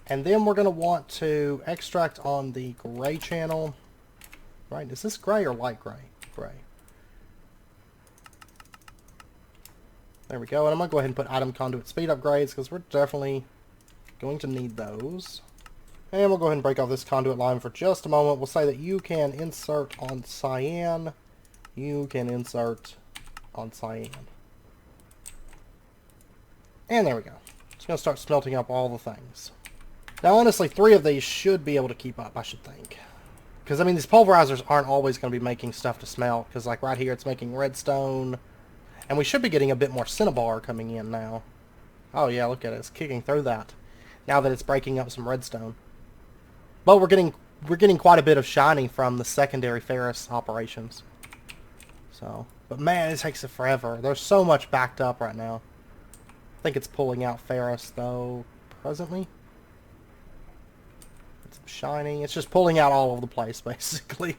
And then we're going to want to extract on the gray channel. Right, is this gray or light gray? Gray. There we go. And I'm going to go ahead and put item conduit speed upgrades because we're definitely going to need those. And we'll go ahead and break off this conduit line for just a moment. We'll say that you can insert on cyan. You can insert on cyan. And there we go. It's going to start smelting up all the things. Now, honestly, 3 of these should be able to keep up, I should think. Because, I mean, these pulverizers aren't always going to be making stuff to smelt. Because, like, right here, it's making redstone. And we should be getting a bit more cinnabar coming in now. Oh, yeah, look at it. It's kicking through that. Now that it's breaking up some redstone. But we're getting quite a bit of shining from the secondary ferrous operations. So, but man, it takes it forever. There's so much backed up right now. I think it's pulling out ferrous, though, presently. It's shining. It's just pulling out all over the place, basically.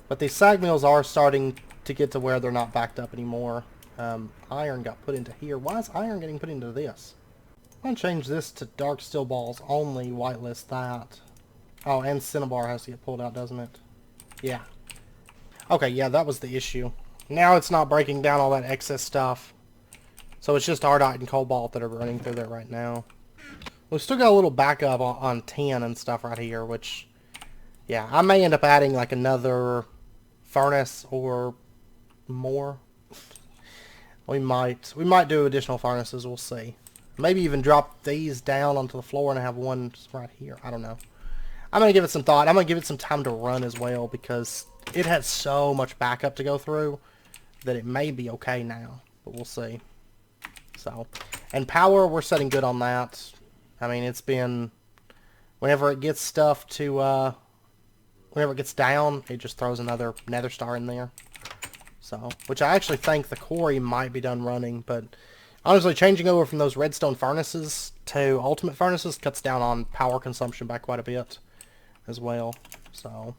But these sag mills are starting to get to where they're not backed up anymore. Iron got put into here. Why is iron getting put into this? I'm going to change this to dark steel balls only, whitelist that. Oh, and cinnabar has to get pulled out, doesn't it? Yeah. Okay, yeah, that was the issue. Now it's not breaking down all that excess stuff. So it's just Ardite and Cobalt that are running through there right now. We've still got a little backup on tin and stuff right here, which, yeah, I may end up adding like another furnace or more. We might do additional furnaces, we'll see. Maybe even drop these down onto the floor and have one just right here. I don't know. I'm going to give it some thought. I'm going to give it some time to run as well because it has so much backup to go through that it may be okay now. But we'll see. So, and power, we're setting good on that. I mean, it's been... Whenever it gets stuff to... whenever it gets down, it just throws another nether star in there. So, which I actually think the quarry might be done running, but... Honestly, changing over from those redstone furnaces to ultimate furnaces cuts down on power consumption by quite a bit as well. So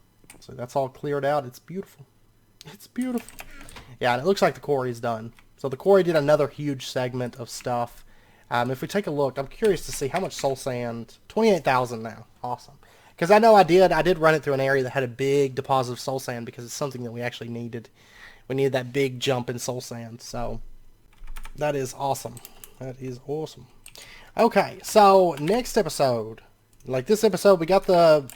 that's all cleared out. It's beautiful. It's beautiful. Yeah, and it looks like the quarry is done. So the quarry did another huge segment of stuff. If we take a look, I'm curious to see how much soul sand. 28,000 now. Awesome. Because I know I did run it through an area that had a big deposit of soul sand because it's something that we actually needed. We needed that big jump in soul sand. So that is awesome. That is awesome. Okay, so next episode, like this episode, we got the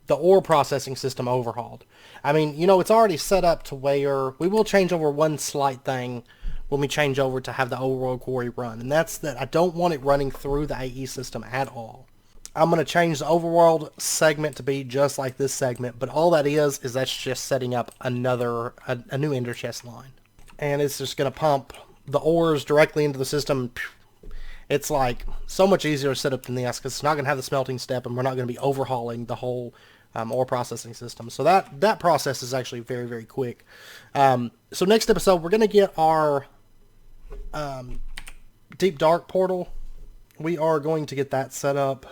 ore processing system overhauled. I mean, you know, it's already set up to where we will change over one slight thing when we change over to have the overall quarry run, and that's that I don't want it running through the AE system at all. I'm going to change the overworld segment to be just like this segment, but all that is that's just setting up a new ender chest line, and it's just going to pump the ores directly into the system. It's like so much easier to set up than this because it's not going to have the smelting step, and we're not going to be overhauling the whole ore processing system. So that process is actually very, very quick. So next episode, we're going to get our deep dark portal. We are going to get that set up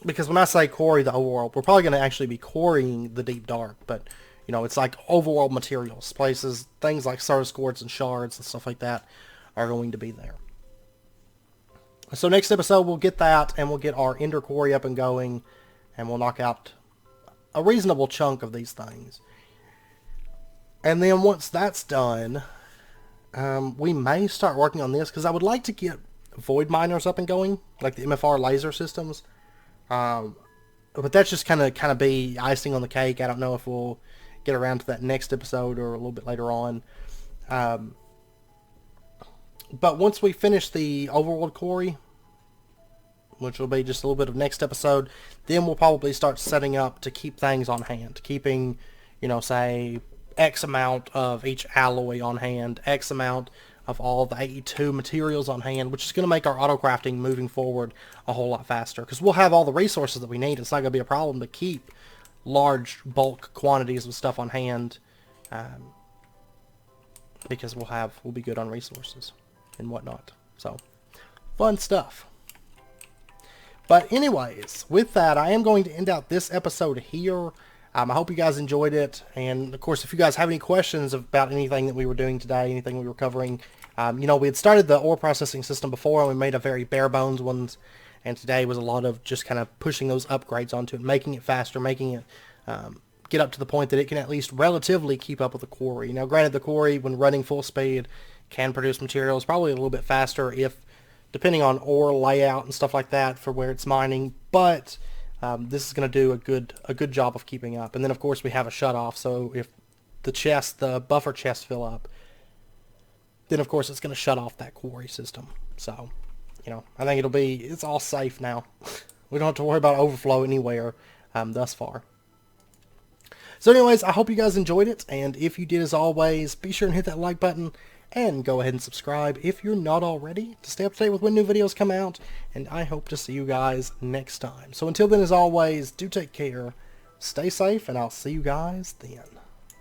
because when I say quarry the overworld, we're probably going to actually be quarrying the deep dark, but you know, it's like overworld materials, things like service quartz and shards and stuff like that are going to be there. So next episode we'll get that, and we'll get our ender quarry up and going, and we'll knock out a reasonable chunk of these things. And then once that's done, we may start working on this, because I would like to get void miners up and going, like the MFR laser systems. But that's just kind of be icing on the cake. I don't know if we'll get around to that next episode or a little bit later on. But once we finish the overworld quarry, which will be just a little bit of next episode, then we'll probably start setting up to keep things on hand. Keeping, say, X amount of each alloy on hand, X amount of all the AE2 materials on hand, which is going to make our auto-crafting moving forward a whole lot faster. Because we'll have all the resources that we need. It's not going to be a problem to keep large bulk quantities of stuff on hand. Because we'll be good on resources and whatnot. So, fun stuff. But anyways, with that, I am going to end out this episode here. I hope you guys enjoyed it. And, of course, if you guys have any questions about anything that we were doing today, anything we were covering, we had started the ore processing system before, and we made a very bare bones ones. And today was a lot of just kind of pushing those upgrades onto it, making it faster, making it get up to the point that it can at least relatively keep up with the quarry. Now, granted, the quarry, when running full speed, can produce materials probably a little bit faster depending on ore layout and stuff like that for where it's mining. But this is going to do a good job of keeping up. And then, of course, we have a shut-off. So if the buffer chests fill up, then, of course, it's going to shut off that quarry system. So, I think it's all safe now. We don't have to worry about overflow anywhere thus far. So anyways, I hope you guys enjoyed it, and if you did, as always, be sure and hit that like button, and go ahead and subscribe if you're not already, to stay up to date with when new videos come out, and I hope to see you guys next time. So until then, as always, do take care, stay safe, and I'll see you guys then.